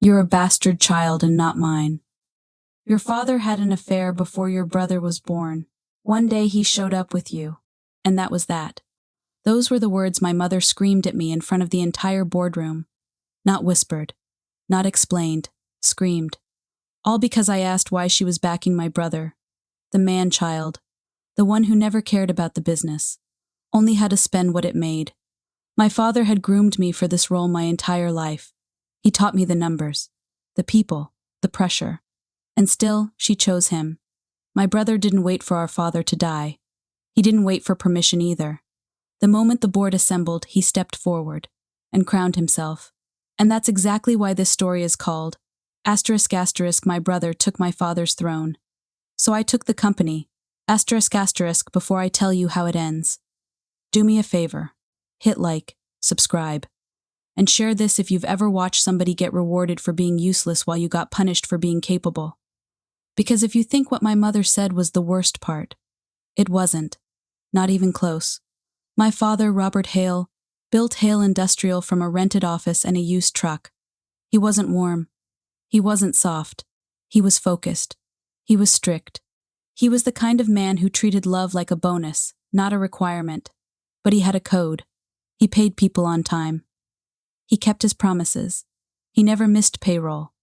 You're a bastard child and not mine. Your father had an affair before your brother was born. One day he showed up with you. And that was that. Those were the words my mother screamed at me in front of the entire boardroom. Not whispered. Not explained. Screamed. All because I asked why she was backing my brother. The man-child. The one who never cared about the business. Only how to spend what it made. My father had groomed me for this role my entire life. He taught me the numbers. The people. The pressure. And still, she chose him. My brother didn't wait for our father to die. He didn't wait for permission either. The moment the board assembled, he stepped forward and crowned himself. And that's exactly why this story is called Asterisk Asterisk My Brother Took My Father's Throne. So I took the company, asterisk asterisk, before I tell you how it ends. Do me a favor. Hit like, subscribe, and share this if you've ever watched somebody get rewarded for being useless while you got punished for being capable. Because if you think what my mother said was the worst part, it wasn't. Not even close. My father, Robert Hale, built Hale Industrial from a rented office and a used truck. He wasn't warm. He wasn't soft. He was focused. He was strict. He was the kind of man who treated love like a bonus, not a requirement. But he had a code. He paid people on time. He kept his promises. He never missed payroll.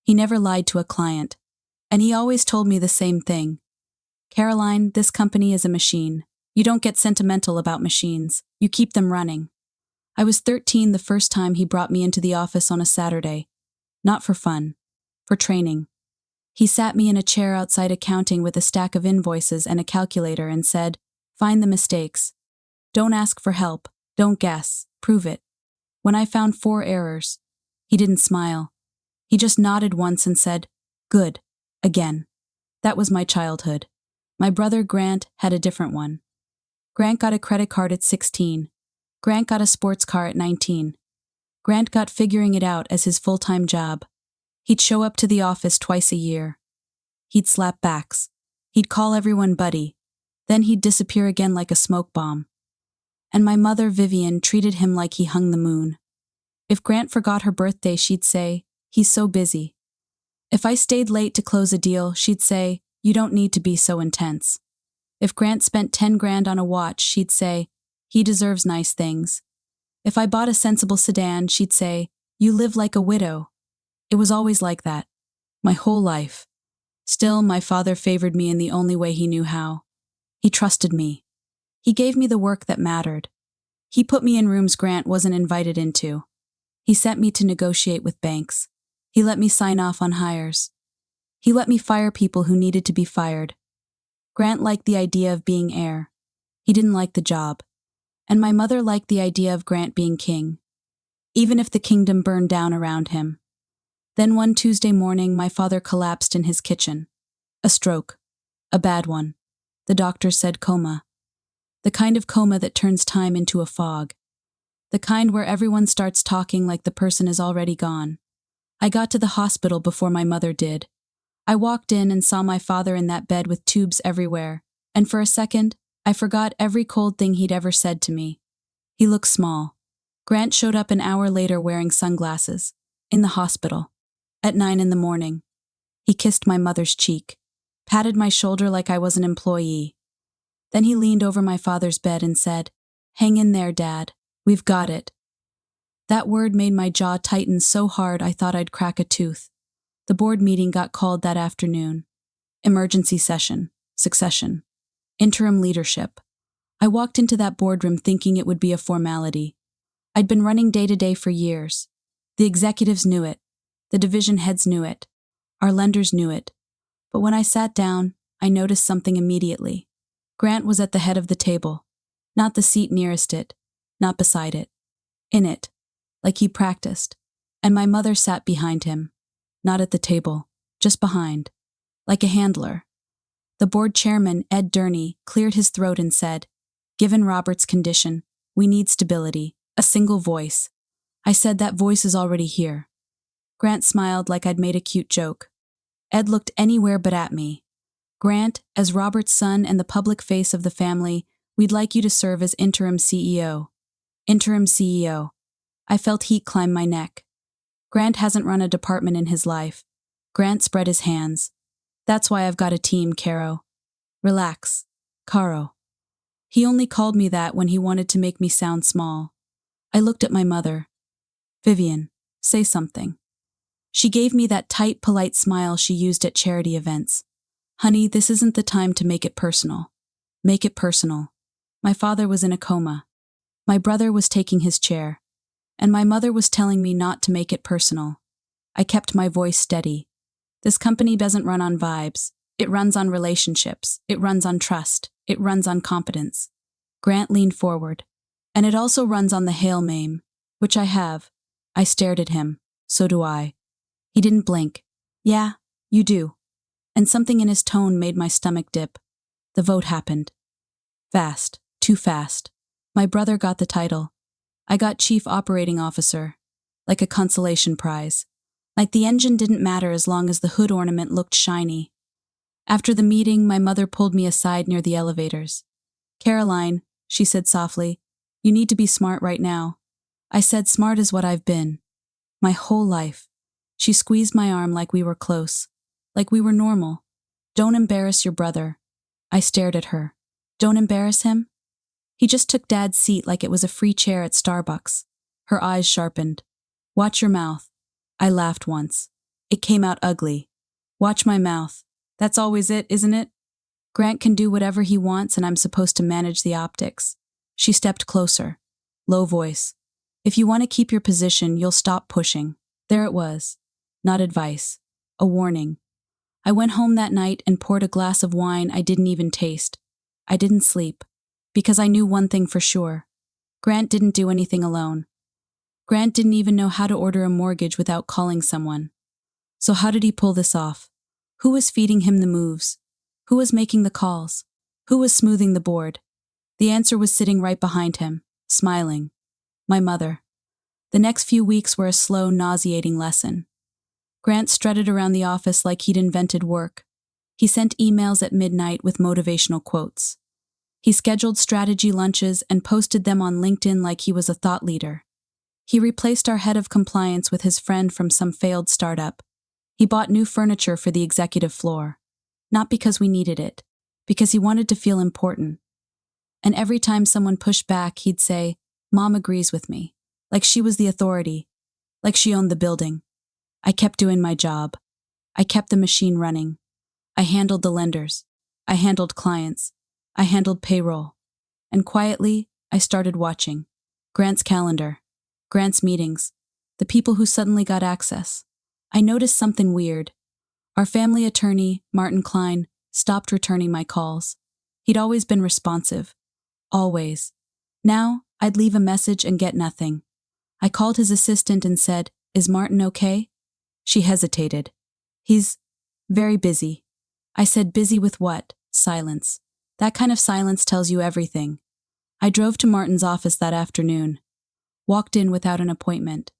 He never lied to a client. And he always told me the same thing. Caroline, this company is a machine. You don't get sentimental about machines. You keep them running. I was 13 the first time he brought me into the office on a Saturday. Not for fun. For training. He sat me in a chair outside accounting with a stack of invoices and a calculator and said, "Find the mistakes. Don't ask for help. Don't guess. Prove it." When I found 4 errors, he didn't smile. He just nodded once and said, "Good. Again." That was my childhood. My brother Grant had a different one. Grant got a credit card at 16. Grant got a sports car at 19. Grant got figuring it out as his full-time job. He'd show up to the office twice a year. He'd slap backs. He'd call everyone buddy. Then he'd disappear again like a smoke bomb. And my mother, Vivian, treated him like he hung the moon. If Grant forgot her birthday, she'd say, "He's so busy." If I stayed late to close a deal, she'd say, "You don't need to be so intense." If Grant spent 10 grand on a watch, she'd say, "He deserves nice things." If I bought a sensible sedan, she'd say, "You live like a widow." It was always like that. My whole life. Still, my father favored me in the only way he knew how. He trusted me. He gave me the work that mattered. He put me in rooms Grant wasn't invited into. He sent me to negotiate with banks. He let me sign off on hires. He let me fire people who needed to be fired. Grant liked the idea of being heir. He didn't like the job. And my mother liked the idea of Grant being king, even if the kingdom burned down around him. Then one Tuesday morning, my father collapsed in his kitchen. A stroke. A bad one. The doctor said coma. The kind of coma that turns time into a fog. The kind where everyone starts talking like the person is already gone. I got to the hospital before my mother did. I walked in and saw my father in that bed with tubes everywhere, and for a second, I forgot every cold thing he'd ever said to me. He looked small. Grant showed up an hour later wearing sunglasses, in the hospital, at 9 in the morning. He kissed my mother's cheek, patted my shoulder like I was an employee. Then he leaned over my father's bed and said, "Hang in there, Dad. We've got it." That word made my jaw tighten so hard I thought I'd crack a tooth. The board meeting got called that afternoon. Emergency session. Succession. Interim leadership. I walked into that boardroom thinking it would be a formality. I'd been running day-to-day for years. The executives knew it. The division heads knew it. Our lenders knew it. But when I sat down, I noticed something immediately. Grant was at the head of the table. Not the seat nearest it. Not beside it. In it. Like he practiced. And my mother sat behind him. Not at the table. Just behind. Like a handler. The board chairman, Ed Durney, cleared his throat and said, "Given Robert's condition, we need stability, a single voice." I said, "That voice is already here." Grant smiled like I'd made a cute joke. Ed looked anywhere but at me. "Grant, as Robert's son and the public face of the family, we'd like you to serve as interim CEO. Interim CEO. I felt heat climb my neck. Grant hasn't run a department in his life. Grant spread his hands. That's why I've got a team, Caro. Relax. Caro. He only called me that when he wanted to make me sound small. I looked at my mother. Vivian, say something. She gave me that tight, polite smile she used at charity events. Honey, this isn't the time to make it personal. Make it personal. My father was in a coma. My brother was taking his chair. And my mother was telling me not to make it personal. I kept my voice steady. This company doesn't run on vibes. It runs on relationships. It runs on trust. It runs on competence. Grant leaned forward. And it also runs on the Hail Mame, which I have. I stared at him. So do I. He didn't blink. Yeah, you do. And something in his tone made my stomach dip. The vote happened. Fast. Too fast. My brother got the title. I got Chief Operating Officer. Like a consolation prize. Like the engine didn't matter as long as the hood ornament looked shiny. After the meeting, my mother pulled me aside near the elevators. Caroline, she said softly, you need to be smart right now. I said smart is what I've been. My whole life. She squeezed my arm like we were close. Like we were normal. Don't embarrass your brother. I stared at her. Don't embarrass him? He just took Dad's seat like it was a free chair at Starbucks. Her eyes sharpened. Watch your mouth. I laughed once. It came out ugly. Watch my mouth. That's always it, isn't it? Grant can do whatever he wants and I'm supposed to manage the optics. She stepped closer. Low voice. If you want to keep your position, you'll stop pushing. There it was. Not advice. A warning. I went home that night and poured a glass of wine I didn't even taste. I didn't sleep. Because I knew one thing for sure. Grant didn't do anything alone. Grant didn't even know how to order a mortgage without calling someone. So how did he pull this off? Who was feeding him the moves? Who was making the calls? Who was smoothing the board? The answer was sitting right behind him, smiling. My mother. The next few weeks were a slow, nauseating lesson. Grant strutted around the office like he'd invented work. He sent emails at midnight with motivational quotes. He scheduled strategy lunches and posted them on LinkedIn like he was a thought leader. He replaced our head of compliance with his friend from some failed startup. He bought new furniture for the executive floor. Not because we needed it, because he wanted to feel important. And every time someone pushed back, he'd say, Mom agrees with me. Like she was the authority. Like she owned the building. I kept doing my job. I kept the machine running. I handled the lenders. I handled clients. I handled payroll. And quietly, I started watching. Grant's calendar. Grant's meetings. The people who suddenly got access. I noticed something weird. Our family attorney, Martin Klein, stopped returning my calls. He'd always been responsive. Always. Now, I'd leave a message and get nothing. I called his assistant and said, Is Martin okay? She hesitated. He's very busy. I said, busy with what? Silence. That kind of silence tells you everything. I drove to Martin's office that afternoon. Walked in without an appointment.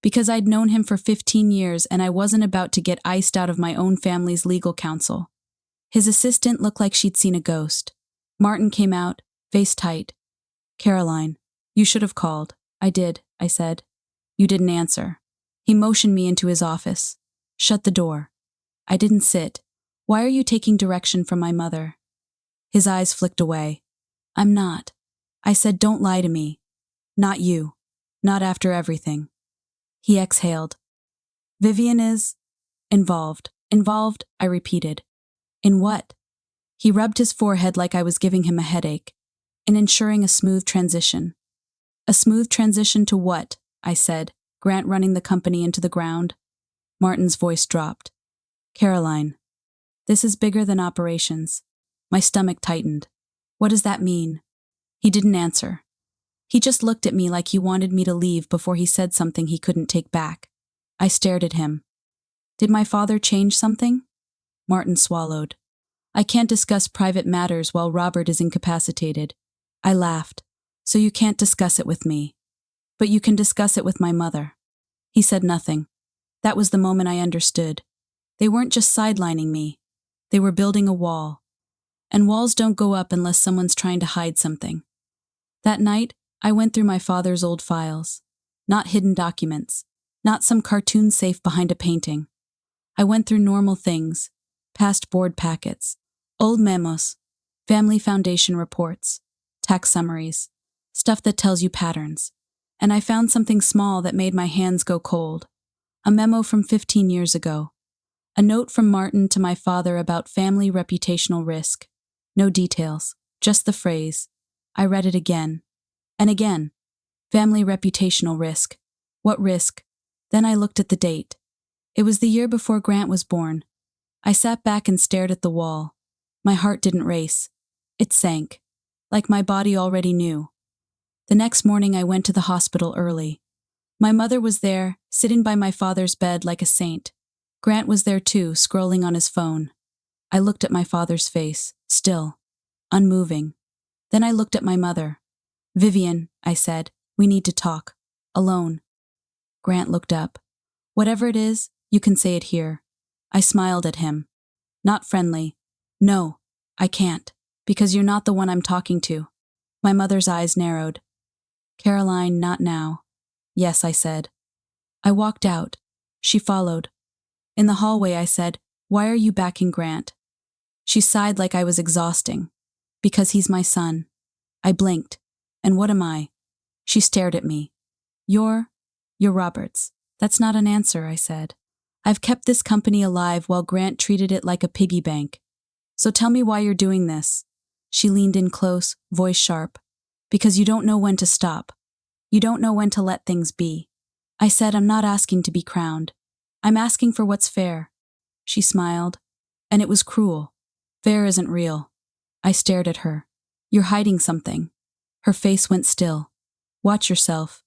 Because I'd known him for 15 years and I wasn't about to get iced out of my own family's legal counsel. His assistant looked like she'd seen a ghost. Martin came out, face tight. Caroline, you should have called. I did, I said. You didn't answer. He motioned me into his office. Shut the door. I didn't sit. Why are you taking direction from my mother? His eyes flicked away. I'm not. I said, don't lie to me. Not you. Not after everything. He exhaled. Vivian is involved. Involved, I repeated. In what? He rubbed his forehead like I was giving him a headache. In ensuring a smooth transition. A smooth transition to what? I said, Grant running the company into the ground. Martin's voice dropped. Caroline. This is bigger than operations. My stomach tightened. What does that mean? He didn't answer. He just looked at me like he wanted me to leave before he said something he couldn't take back. I stared at him. Did my father change something? Martin swallowed. I can't discuss private matters while Robert is incapacitated. I laughed. So you can't discuss it with me. But you can discuss it with my mother. He said nothing. That was the moment I understood. They weren't just sidelining me. They were building a wall. And walls don't go up unless someone's trying to hide something. That night, I went through my father's old files. Not hidden documents. not some cartoon safe behind a painting. I went through normal things, past board packets, old memos, family foundation reports, tax summaries, stuff that tells you patterns. And I found something small that made my hands go cold. A memo from 15 years ago. A note from Martin to my father about family reputational risk. No details, just the phrase. I read it again. And again. Family reputational risk. What risk? Then I looked at the date. It was the year before Grant was born. I sat back and stared at the wall. My heart didn't race. It sank. Like my body already knew. The next morning I went to the hospital early. My mother was there, sitting by my father's bed like a saint. Grant was there too, scrolling on his phone. I looked at my father's face, still, unmoving. Then I looked at my mother. "Vivian," I said, "we need to talk. Alone." Grant looked up. "Whatever it is, you can say it here." I smiled at him. Not friendly. "No, I can't, because you're not the one I'm talking to." My mother's eyes narrowed. "Caroline, not now." "Yes," I said. I walked out. She followed. In the hallway I said, "Why are you backing Grant?" She sighed like I was exhausting. "Because he's my son." I blinked. "And what am I?" She stared at me. You're Roberts." "That's not an answer," I said. "I've kept this company alive while Grant treated it like a piggy bank. So tell me why you're doing this." She leaned in close, voice sharp. "Because you don't know when to stop. You don't know when to let things be." I said, "I'm not asking to be crowned. I'm asking for what's fair." She smiled. "And it was cruel. Fair isn't real." I stared at her. "You're hiding something." Her face went still. "Watch yourself."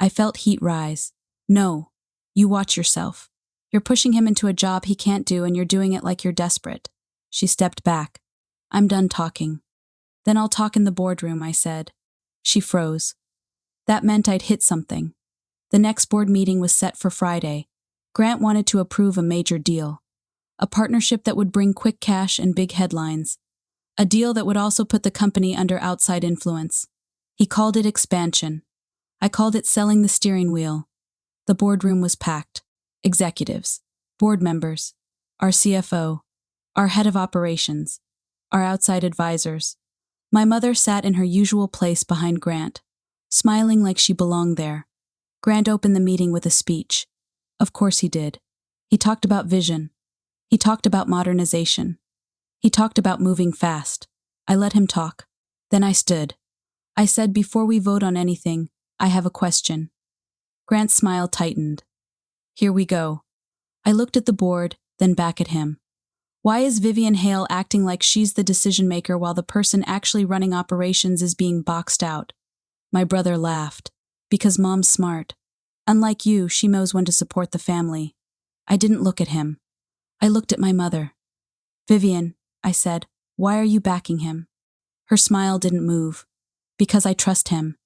I felt heat rise. "No, you watch yourself. You're pushing him into a job he can't do and you're doing it like you're desperate." She stepped back. "I'm done talking." "Then I'll talk in the boardroom," I said. She froze. That meant I'd hit something. The next board meeting was set for Friday. Grant wanted to approve a major deal. A partnership that would bring quick cash and big headlines. A deal that would also put the company under outside influence. He called it expansion. I called it selling the steering wheel. The boardroom was packed. Executives, board members, our CFO, our head of operations, our outside advisors. My mother sat in her usual place behind Grant, smiling like she belonged there. Grant opened the meeting with a speech. Of course he did. He talked about vision. He talked about modernization. He talked about moving fast. I let him talk. Then I stood. I said, "Before we vote on anything, I have a question." Grant's smile tightened. "Here we go." I looked at the board, then back at him. "Why is Vivian Hale acting like she's the decision maker while the person actually running operations is being boxed out?" My brother laughed. "Because Mom's smart. Unlike you, she knows when to support the family." I didn't look at him. I looked at my mother. "Vivian," I said, "why are you backing him?" Her smile didn't move. "Because I trust him."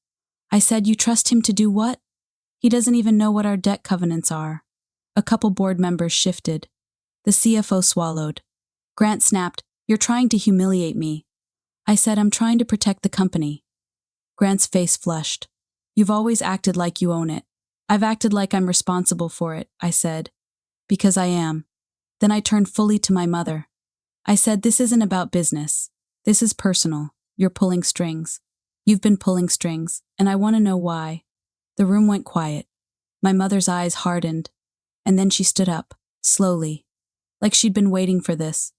I said, "You trust him to do what?" "He doesn't even know what our debt covenants are." A couple board members shifted. The CFO swallowed. Grant snapped, "You're trying to humiliate me." I said, "I'm trying to protect the company." Grant's face flushed. "You've always acted like you own it." "I've acted like I'm responsible for it," I said. "Because I am." Then I turned fully to my mother. I said, "This isn't about business. This is personal. You're pulling strings. You've been pulling strings, and I want to know why." The room went quiet. My mother's eyes hardened, and then she stood up, slowly, like she'd been waiting for this.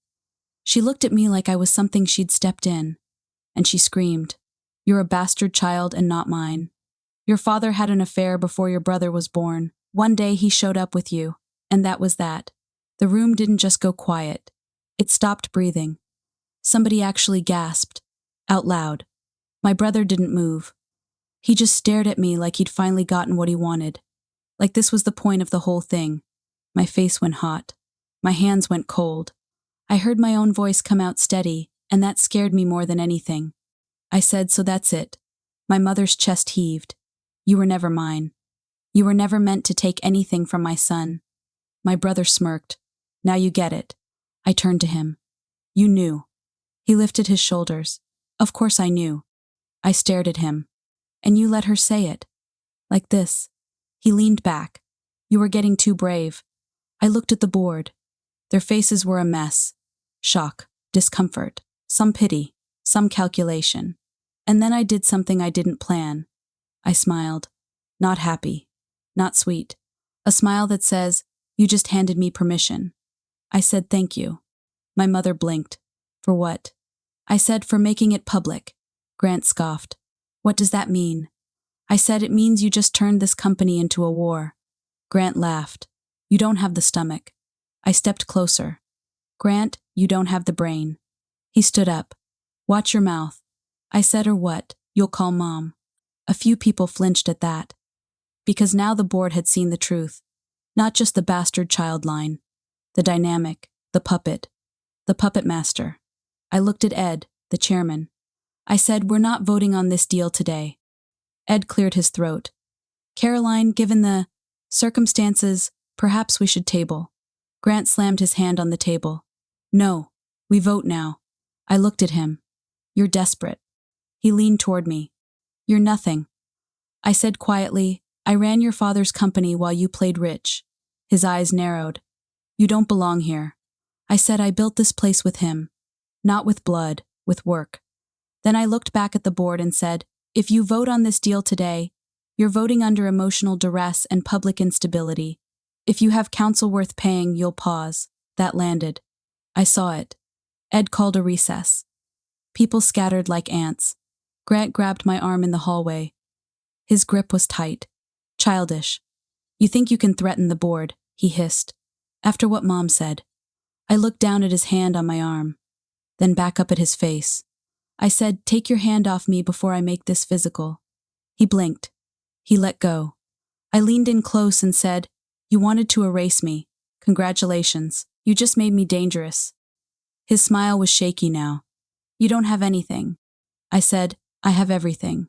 She looked at me like I was something she'd stepped in, and she screamed, "You're a bastard child and not mine. Your father had an affair before your brother was born. One day he showed up with you, and that was that." The room didn't just go quiet. It stopped breathing. Somebody actually gasped, out loud. My brother didn't move. He just stared at me like he'd finally gotten what he wanted. Like this was the point of the whole thing. My face went hot. My hands went cold. I heard my own voice come out steady, and that scared me more than anything. I said, "So that's it." My mother's chest heaved. "You were never mine. You were never meant to take anything from my son." My brother smirked. "Now you get it." I turned to him. "You knew." He lifted his shoulders. "Of course I knew." I stared at him. "And you let her say it. Like this." He leaned back. You were getting too brave. I looked at the board. Their faces were a mess. Shock, discomfort, some pity, some calculation. And then I did something I didn't plan. I smiled. Not happy. Not sweet. A smile that says, "You just handed me permission." I said thank you. My mother blinked. For what? I said for making it public. Grant scoffed. What does that mean? I said it means you just turned this company into a war. Grant laughed. You don't have the stomach. I stepped closer. Grant, you don't have the brain. He stood up. Watch your mouth. I said, or what? You'll call Mom. A few people flinched at that. Because now the board had seen the truth. Not just the bastard child line. The dynamic, the puppet master. I looked at Ed, the chairman. I said, we're not voting on this deal today. Ed cleared his throat. Caroline, given the circumstances, perhaps we should table. Grant slammed his hand on the table. No, we vote now. I looked at him. You're desperate. He leaned toward me. You're nothing. I said quietly, I ran your father's company while you played rich. His eyes narrowed. You don't belong here. I said I built this place with him. Not with blood, with work. Then I looked back at the board and said, if you vote on this deal today, you're voting under emotional duress and public instability. If you have counsel worth paying, you'll pause. That landed. I saw it. Ed called a recess. People scattered like ants. Grant grabbed my arm in the hallway. His grip was tight. Childish. You think you can threaten the board, he hissed. After what Mom said. I looked down at his hand on my arm. Then back up at his face. I said, take your hand off me before I make this physical. He blinked. He let go. I leaned in close and said, you wanted to erase me. Congratulations. You just made me dangerous. His smile was shaky now. You don't have anything. I said, I have everything.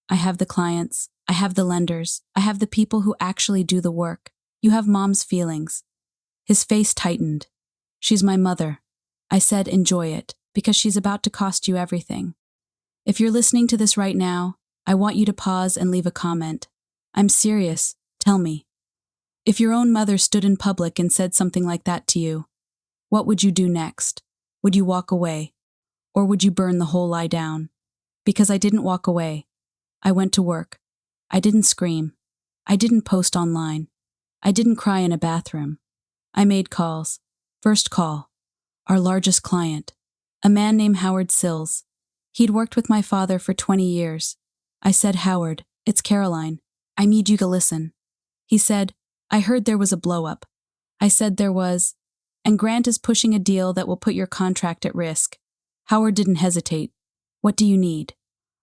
I have the clients. I have the lenders. I have the people who actually do the work. You have Mom's feelings. His face tightened. She's my mother. I said, enjoy it, because she's about to cost you everything. If you're listening to this right now, I want you to pause and leave a comment. I'm serious. Tell me. If your own mother stood in public and said something like that to you, what would you do next? Would you walk away? Or would you burn the whole lie down? Because I didn't walk away. I went to work. I didn't scream. I didn't post online. I didn't cry in a bathroom. I made calls. First call. Our largest client. A man named Howard Sills. He'd worked with my father for 20 years. I said, Howard, it's Caroline. I need you to listen. He said, I heard there was a blow-up. I said there was. And Grant is pushing a deal that will put your contract at risk. Howard didn't hesitate. What do you need?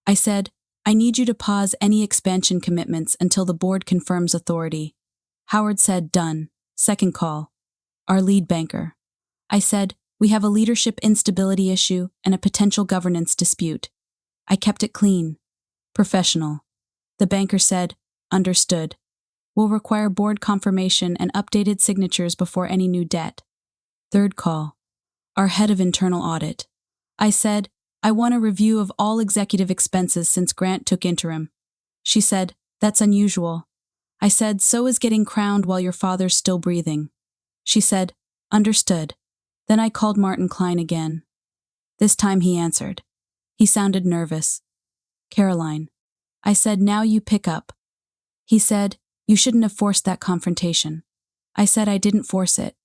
I said, I need you to pause any expansion commitments until the board confirms authority. Howard said, done. Second call. Our lead banker. I said, we have a leadership instability issue and a potential governance dispute. I kept it clean. Professional. The banker said, understood. We'll require board confirmation and updated signatures before any new debt. Third call. Our head of internal audit. I said, I want a review of all executive expenses since Grant took interim. She said, that's unusual. I said, so is getting crowned while your father's still breathing. She said, understood. Then I called Martin Klein again. This time he answered. He sounded nervous. Caroline. I said, now you pick up. He said, you shouldn't have forced that confrontation. I said I didn't force it.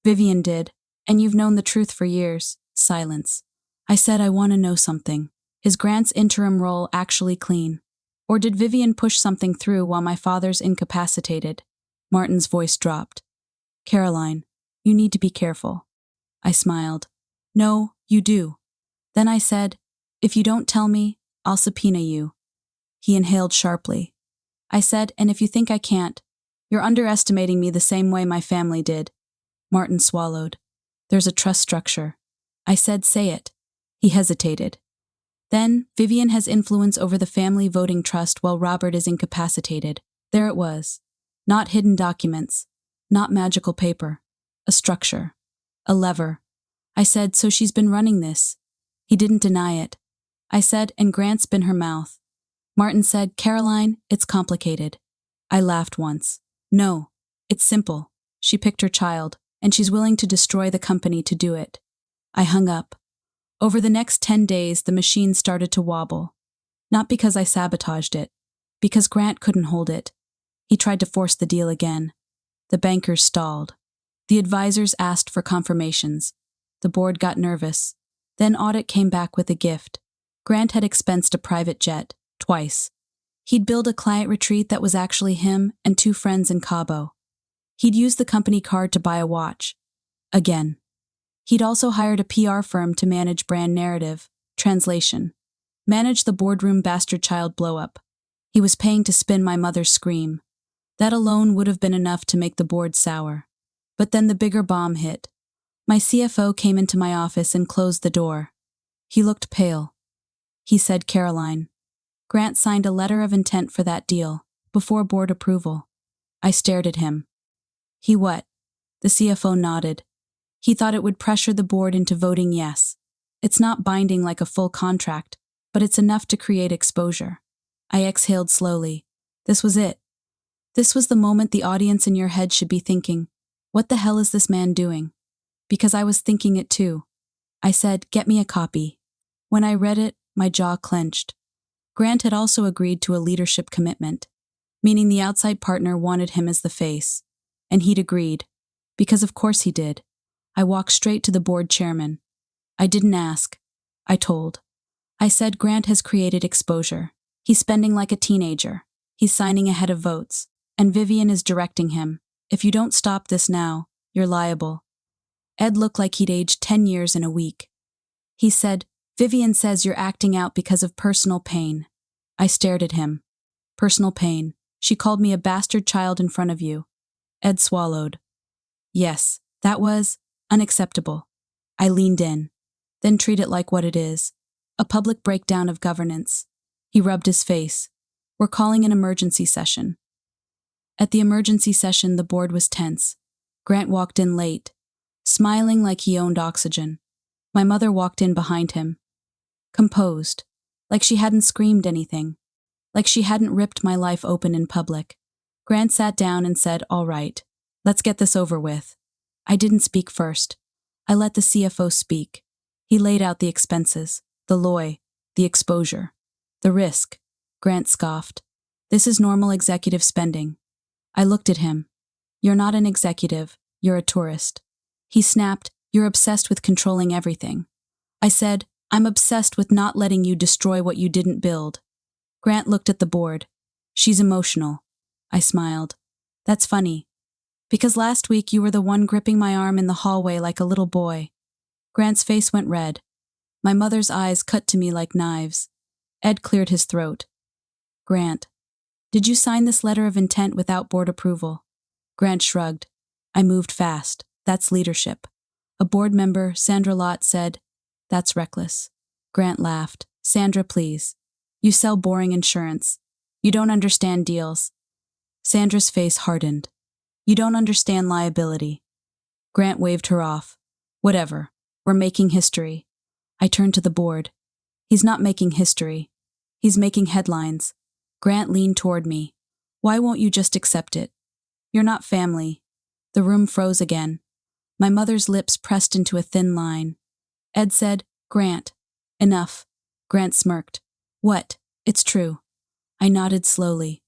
Vivian did, and you've known the truth for years. Silence. I said I want to know something. Is Grant's interim role actually clean? Or did Vivian push something through while my father's incapacitated? Martin's voice dropped. Caroline, you need to be careful. I smiled. No, you do. Then I said, if you don't tell me, I'll subpoena you. He inhaled sharply. I said, and if you think I can't, you're underestimating me the same way my family did. Martin swallowed. There's a trust structure. I said, say it. He hesitated. Then, Vivian has influence over the family voting trust while Robert is incapacitated. There it was. Not hidden documents. Not magical paper. A structure. A lever. I said, so she's been running this. He didn't deny it. I said, and Grant's been her mouth. Martin said, Caroline, it's complicated. I laughed once. No, It's simple. She picked her child, and she's willing to destroy the company to do it. I hung up. Over the next 10 days, the machine started to wobble. Not because I sabotaged it, because Grant couldn't hold it. He tried to force the deal again. The bankers stalled. The advisors asked for confirmations. The board got nervous. Then audit came back with a gift. Grant had expensed a private jet, twice. He'd billed a client retreat that was actually him and 2 friends in Cabo. He'd used the company card to buy a watch. Again. He'd also hired a PR firm to manage brand narrative, translation, manage the boardroom bastard child blow-up. He was paying to spin my mother's scream. That alone would have been enough to make the board sour. But then the bigger bomb hit. My CFO came into my office and closed the door. He looked pale. He said, "Caroline, Grant signed a letter of intent for that deal, before board approval." I stared at him. "He what?" The CFO nodded. "He thought it would pressure the board into voting yes. It's not binding like a full contract, but it's enough to create exposure." I exhaled slowly. This was it. This was the moment the audience in your head should be thinking, "What the hell is this man doing?" Because I was thinking it too. I said, "Get me a copy." When I read it, my jaw clenched. Grant had also agreed to a leadership commitment, meaning the outside partner wanted him as the face. And he'd agreed. Because of course he did. I walked straight to the board chairman. I didn't ask. I told. I said, "Grant has created exposure. He's spending like a teenager. He's signing ahead of votes. And Vivian is directing him. If you don't stop this now, you're liable." Ed looked like he'd aged 10 years in a week. He said, "Vivian says you're acting out because of personal pain." I stared at him. "Personal pain. She called me a bastard child in front of you." Ed swallowed. "Yes, that was unacceptable." I leaned in. "Then treat it like what it is. A public breakdown of governance." He rubbed his face. "We're calling an emergency session." At the emergency session, the board was tense. Grant walked in late, smiling like he owned oxygen. My mother walked in behind him, composed, like she hadn't screamed anything, like she hadn't ripped my life open in public. Grant sat down and said, "All right, let's get this over with." I didn't speak first. I let the CFO speak. He laid out the expenses, the LOI, the exposure, the risk. Grant scoffed. "This is normal executive spending." I looked at him. "You're not an executive, you're a tourist." He snapped, "You're obsessed with controlling everything." I said, "I'm obsessed with not letting you destroy what you didn't build." Grant looked at the board. "She's emotional." I smiled. "That's funny. Because last week you were the one gripping my arm in the hallway like a little boy." Grant's face went red. My mother's eyes cut to me like knives. Ed cleared his throat. "Grant, did you sign this letter of intent without board approval?" Grant shrugged. "I moved fast. That's leadership." A board member, Sandra Lott, said, "That's reckless." Grant laughed. "Sandra, please. You sell boring insurance. You don't understand deals." Sandra's face hardened. "You don't understand liability." Grant waved her off. "Whatever. We're making history." I turned to the board. "He's not making history. He's making headlines." Grant leaned toward me. "Why won't you just accept it? You're not family." The room froze again. My mother's lips pressed into a thin line. Ed said, "Grant, enough." Grant smirked. "What? It's true." I nodded slowly.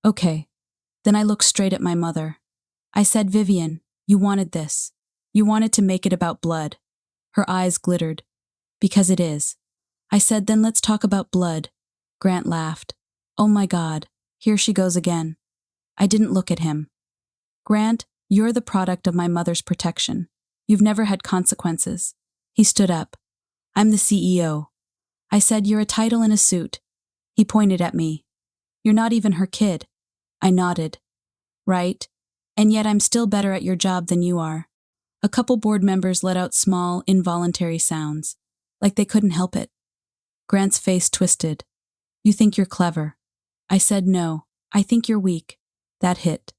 "Okay." Then I looked straight at my mother. I said, "Vivian, you wanted this. You wanted to make it about blood." Her eyes glittered. "Because it is." I said, "Then let's talk about blood." Grant laughed. "Oh my God, here she goes again." I didn't look at him. "Grant, you're the product of my mother's protection. You've never had consequences." He stood up. "I'm the CEO." I said, "You're a title in a suit." He pointed at me. "You're not even her kid." I nodded. "Right. And yet I'm still better at your job than you are." A couple board members let out small, involuntary sounds, like they couldn't help it. Grant's face twisted. "You think you're clever." I said, "No, I think you're weak." That hit.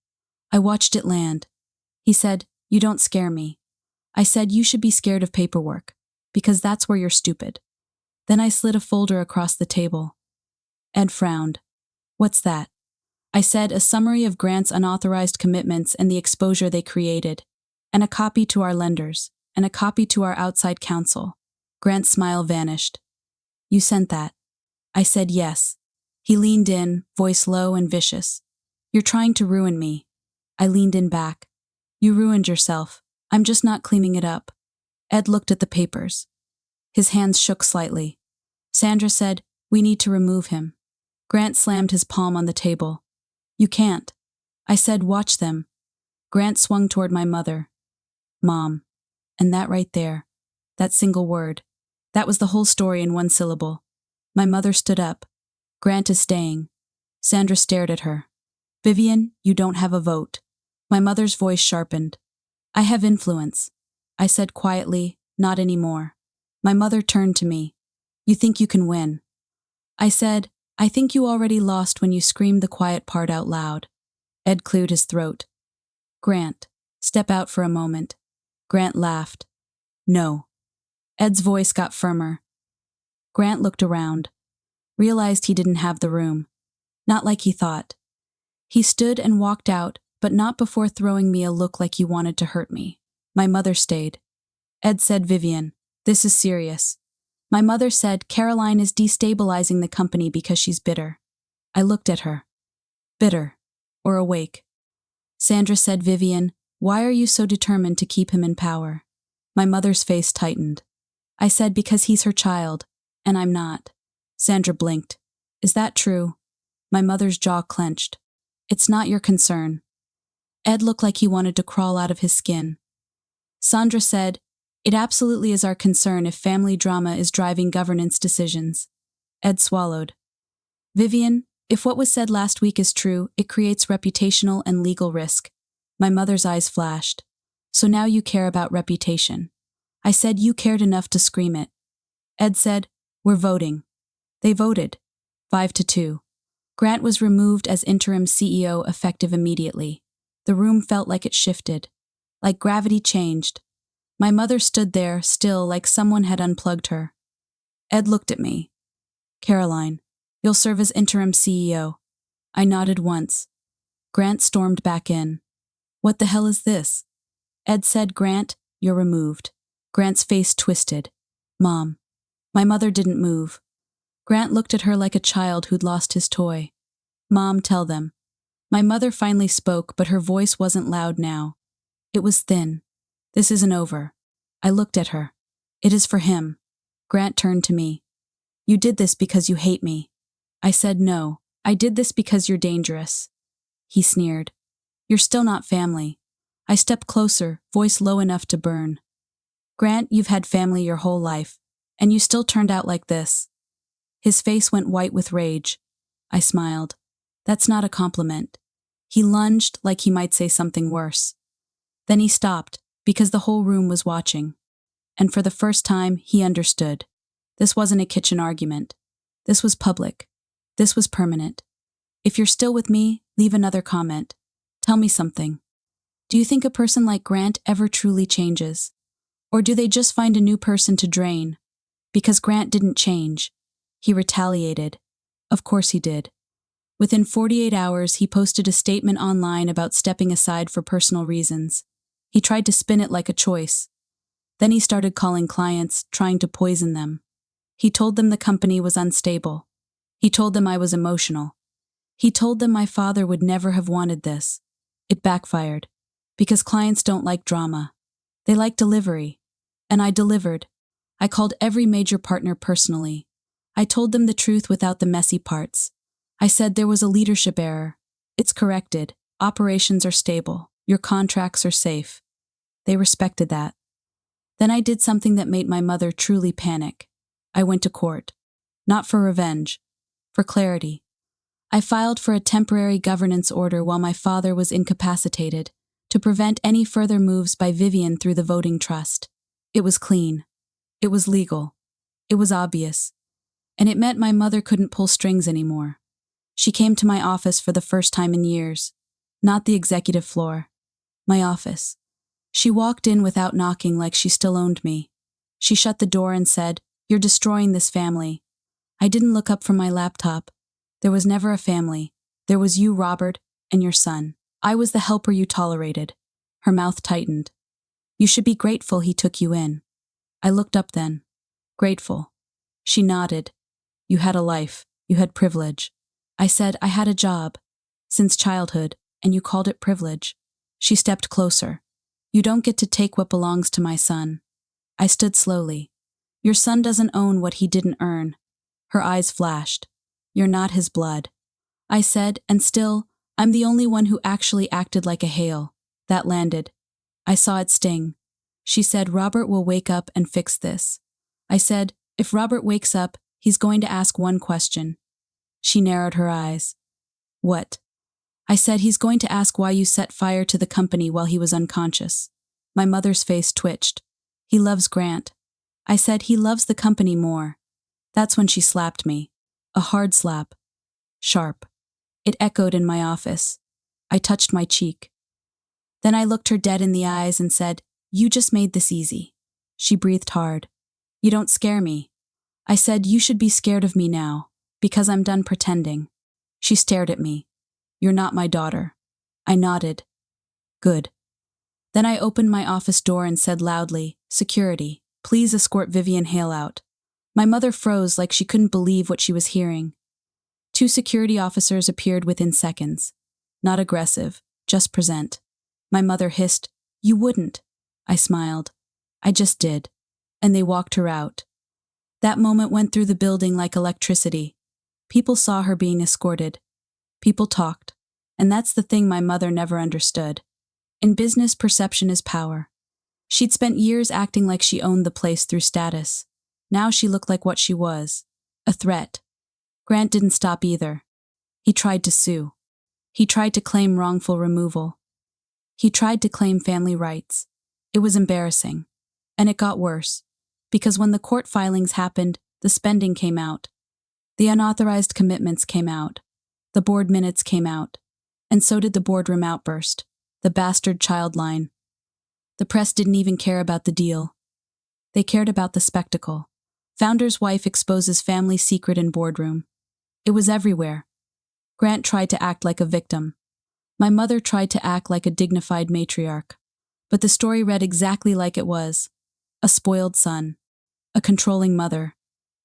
I watched it land. He said, "You don't scare me." I said, "You should be scared of paperwork, because that's where you're stupid." Then I slid a folder across the table. Ed frowned. "What's that?" I said a summary of Grant's unauthorized commitments and the exposure they created, and a copy to our lenders, and a copy to our outside counsel. Grant's smile vanished. You sent that? I said yes. He leaned in, voice low and vicious. You're trying to ruin me. I leaned in back. You ruined yourself. I'm just not cleaning it up. Ed looked at the papers. His hands shook slightly. Sandra said, we need to remove him. Grant slammed his palm on the table. You can't. I said, watch them. Grant swung toward my mother. Mom. And that right there. That single word. That was the whole story in one syllable. My mother stood up. Grant is staying. Sandra stared at her. Vivian, you don't have a vote. My mother's voice sharpened. I have influence. I said quietly, not anymore. My mother turned to me. You think you can win? I said, I think you already lost when you screamed the quiet part out loud. Ed cleared his throat. Grant, step out for a moment. Grant laughed. No. Ed's voice got firmer. Grant looked around. Realized he didn't have the room. Not like he thought. He stood and walked out, but not before throwing me a look like he wanted to hurt me. My mother stayed. Ed said, Vivian, this is serious. My mother said Caroline is destabilizing the company because she's bitter. I looked at her. Bitter. Or awake. Sandra said, Vivian, why are you so determined to keep him in power? My mother's face tightened. I said because he's her child, and I'm not. Sandra blinked. Is that true? My mother's jaw clenched. It's not your concern. Ed looked like he wanted to crawl out of his skin. Sandra said, it absolutely is our concern if family drama is driving governance decisions. Ed swallowed. Vivian, if what was said last week is true, it creates reputational and legal risk. My mother's eyes flashed. So now you care about reputation. I said you cared enough to scream it. Ed said, we're voting. They voted. 5-2. Grant was removed as interim CEO effective immediately. The room felt like it shifted. Like gravity changed. My mother stood there, still like someone had unplugged her. Ed looked at me. Caroline, you'll serve as interim CEO. I nodded once. Grant stormed back in. What the hell is this? Ed said, Grant, you're removed. Grant's face twisted. Mom. My mother didn't move. Grant looked at her like a child who'd lost his toy. Mom, tell them. My mother finally spoke, but her voice wasn't loud now. It was thin. This isn't over. I looked at her. It is for him. Grant turned to me. You did this because you hate me. I said no. I did this because you're dangerous. He sneered. You're still not family. I stepped closer, voice low enough to burn. Grant, you've had family your whole life, and you still turned out like this. His face went white with rage. I smiled. That's not a compliment. He lunged like he might say something worse. Then he stopped, because the whole room was watching. And for the first time, he understood. This wasn't a kitchen argument. This was public. This was permanent. If you're still with me, leave another comment. Tell me something. Do you think a person like Grant ever truly changes? Or do they just find a new person to drain? Because Grant didn't change. He retaliated. Of course he did. Within 48 hours, he posted a statement online about stepping aside for personal reasons. He tried to spin it like a choice. Then he started calling clients, trying to poison them. He told them the company was unstable. He told them I was emotional. He told them my father would never have wanted this. It backfired. Because clients don't like drama. They like delivery. And I delivered. I called every major partner personally. I told them the truth without the messy parts. I said there was a leadership error. It's corrected. Operations are stable. Your contracts are safe. They respected that. Then I did something that made my mother truly panic. I went to court. Not for revenge. For clarity. I filed for a temporary governance order while my father was incapacitated, to prevent any further moves by Vivian through the voting trust. It was clean. It was legal. It was obvious. And it meant my mother couldn't pull strings anymore. She came to my office for the first time in years. Not the executive floor. My office. She walked in without knocking like she still owned me. She shut the door and said, "You're destroying this family." I didn't look up from my laptop. There was never a family. There was you, Robert, and your son. I was the helper you tolerated. Her mouth tightened. You should be grateful he took you in. I looked up then. Grateful. She nodded. You had a life. You had privilege. I said I had a job. Since childhood, and you called it privilege. She stepped closer. You don't get to take what belongs to my son. I stood slowly. Your son doesn't own what he didn't earn. Her eyes flashed. You're not his blood. I said, and still, I'm the only one who actually acted like a hail. That landed. I saw it sting. She said, Robert will wake up and fix this. I said, if Robert wakes up, he's going to ask one question. She narrowed her eyes. What? I said, he's going to ask why you set fire to the company while he was unconscious. My mother's face twitched. He loves Grant. I said, he loves the company more. That's when she slapped me. A hard slap. Sharp. It echoed in my office. I touched my cheek. Then I looked her dead in the eyes and said, you just made this easy. She breathed hard. You don't scare me. I said, you should be scared of me now, because I'm done pretending. She stared at me. You're not my daughter. I nodded. Good. Then I opened my office door and said loudly, security, please escort Vivian Hale out. My mother froze like she couldn't believe what she was hearing. 2 security officers appeared within seconds. Not aggressive, just present. My mother hissed, you wouldn't. I smiled. I just did. And they walked her out. That moment went through the building like electricity. People saw her being escorted. People talked. And that's the thing my mother never understood. In business, perception is power. She'd spent years acting like she owned the place through status. Now she looked like what she was. A threat. Grant didn't stop either. He tried to sue. He tried to claim wrongful removal. He tried to claim family rights. It was embarrassing. And it got worse. Because when the court filings happened, the spending came out. The unauthorized commitments came out. The board minutes came out. And so did the boardroom outburst. The bastard child line. The press didn't even care about the deal. They cared about the spectacle. Founder's wife exposes family secret in boardroom. It was everywhere. Grant tried to act like a victim. My mother tried to act like a dignified matriarch. But the story read exactly like it was. A spoiled son. A controlling mother.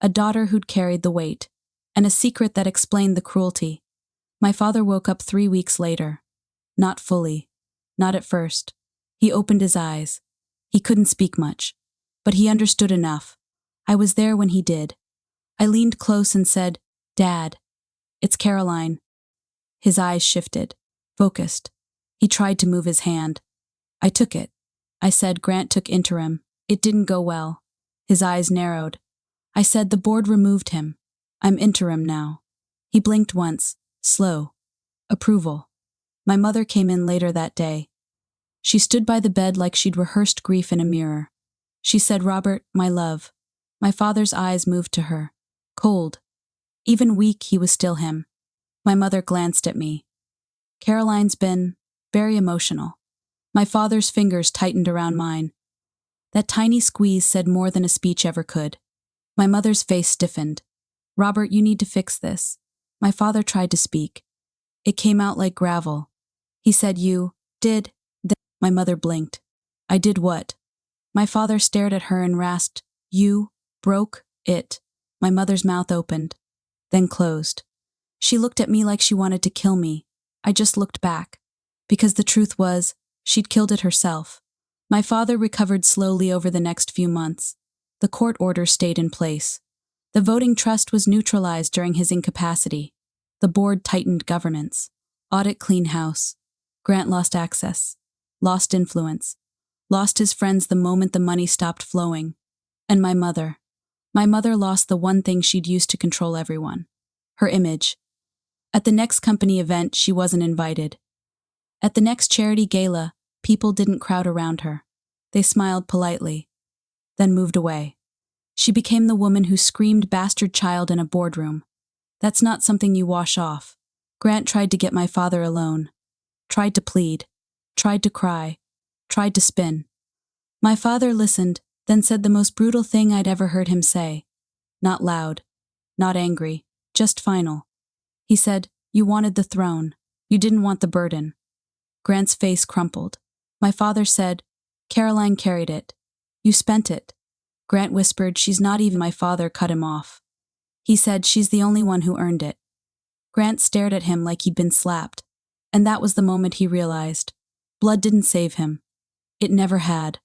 A daughter who'd carried the weight. And a secret that explained the cruelty. My father woke up 3 weeks later. Not fully. Not at first. He opened his eyes. He couldn't speak much. But he understood enough. I was there when he did. I leaned close and said, Dad, it's Caroline. His eyes shifted. Focused. He tried to move his hand. I took it. I said Grant took interim. It didn't go well. His eyes narrowed. I said the board removed him. I'm interim now. He blinked once. Slow. Approval. My mother came in later that day. She stood by the bed like she'd rehearsed grief in a mirror. She said, Robert, my love. My father's eyes moved to her. Cold. Even weak, he was still him. My mother glanced at me. Caroline's been very emotional. My father's fingers tightened around mine. That tiny squeeze said more than a speech ever could. My mother's face stiffened. Robert, you need to fix this. My father tried to speak. It came out like gravel. He said, you did. My mother blinked. I did what? My father stared at her and rasped, you broke it. My mother's mouth opened, then closed. She looked at me like she wanted to kill me. I just looked back. Because the truth was, she'd killed it herself. My father recovered slowly over the next few months. The court order stayed in place. The voting trust was neutralized during his incapacity. The board tightened governance. Audit clean house. Grant lost access. Lost influence. Lost his friends the moment the money stopped flowing. And my mother. My mother lost the one thing she'd used to control everyone. Her image. At the next company event, she wasn't invited. At the next charity gala, people didn't crowd around her. They smiled politely, then moved away. She became the woman who screamed bastard child in a boardroom. That's not something you wash off. Grant tried to get my father alone. Tried to plead. Tried to cry. Tried to spin. My father listened, then said the most brutal thing I'd ever heard him say. Not loud. Not angry. Just final. He said, You wanted the throne. You didn't want the burden. Grant's face crumpled. My father said, Caroline carried it. You spent it. Grant whispered, she's not even. My father cut him off. He said, she's the only one who earned it. Grant stared at him like he'd been slapped. And that was the moment he realized. Blood didn't save him. It never had.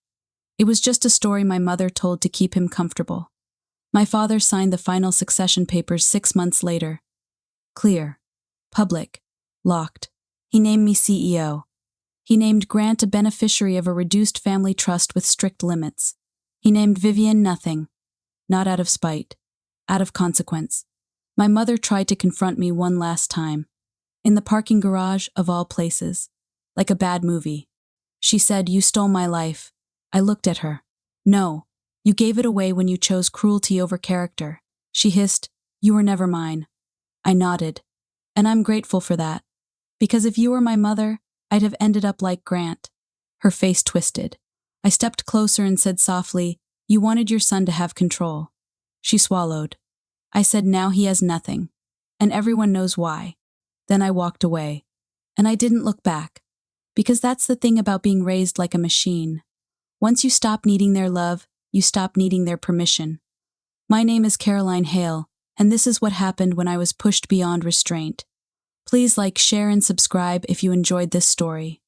It was just a story my mother told to keep him comfortable. My father signed the final succession papers 6 months later. Clear. Public. Locked. He named me CEO. He named Grant a beneficiary of a reduced family trust with strict limits. He named Vivian nothing. Not out of spite. Out of consequence. My mother tried to confront me one last time. In the parking garage, of all places. Like a bad movie. She said, you stole my life. I looked at her. No. You gave it away when you chose cruelty over character. She hissed, you were never mine. I nodded. And I'm grateful for that. Because if you were my mother, I'd have ended up like Grant. Her face twisted. I stepped closer and said softly, you wanted your son to have control. She swallowed. I said, now he has nothing. And everyone knows why. Then I walked away. And I didn't look back. Because that's the thing about being raised like a machine. Once you stop needing their love, you stop needing their permission. My name is Caroline Hale, and this is what happened when I was pushed beyond restraint. Please like, share, and subscribe if you enjoyed this story.